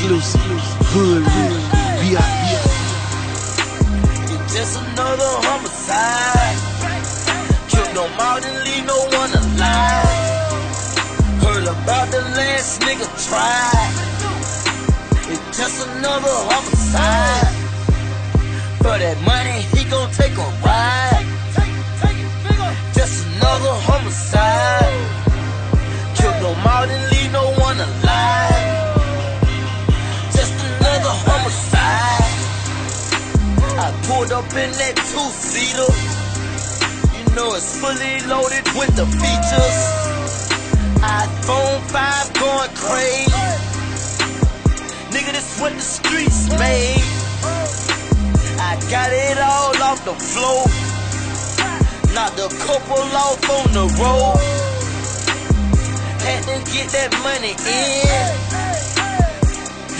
exclusive, hood real, VIP. It's just another homicide. Killed no more than leave no one alive. Heard about the last nigga tried. It's just another homicide. For that money, he gon' take a ride. Just another homicide. Killed no more than leave no one alive. Just another homicide. I pulled up in that two-seater. You know it's fully loaded with the features. iPhone 5 going crazy. Nigga, this what the streets made. I got it all off the floor. Knocked a couple off on the road. Had to get that money in.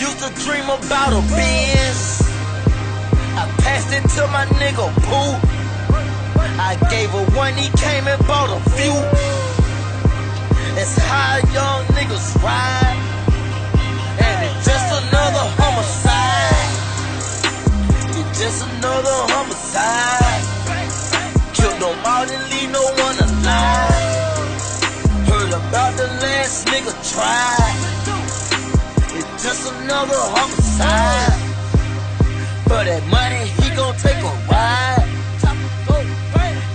Used to dream about a Benz. I passed it to my nigga Pooh. I gave her one, he came and bought a few. That's how young niggas ride. And it's just another homicide. It's just another homicide. Killed no more than leave no one alive. Heard about the last nigga tried. It's just another homicide. For that money, he gon' take a ride.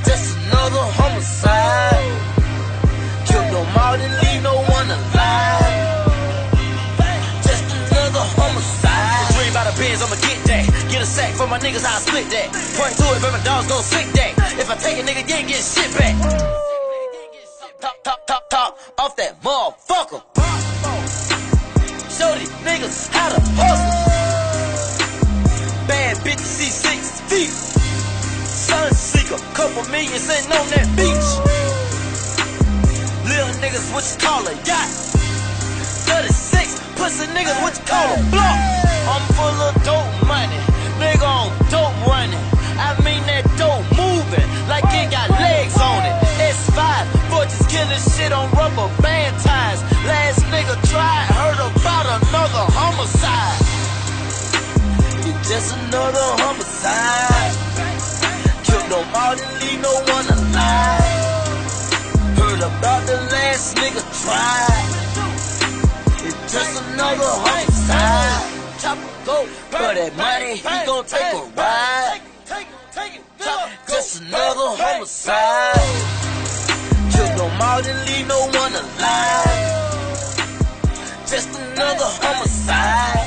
Just another homicide. Killed no more than leave no one alive. Just another homicide. Dream about a Benz, I'ma get that. Get a sack for my niggas, I'll split that. Point to it, but my dogs gon' sick that. If I take a nigga, you ain't get shit back. Top, off that motherfucker. Show these niggas how to hustle. Bad bitch, see 6 feet. Sun seeker, couple million sitting on that beach. Little niggas, what you call a yacht? 36, pussy niggas, what you call a block? I'm full of dope money, nigga on dope running. I mean that dope moving, like it got legs on it. S5, fortunes killing shit on rubber band ties. Last nigga tried, heard about another homicide. It's just another homicide. Killed no more than leave no one alive. Heard about the last nigga tried. It's just another homicide. For that money, he gon' take a ride. Just another homicide. Killed no more than leave no one alive. Just another homicide.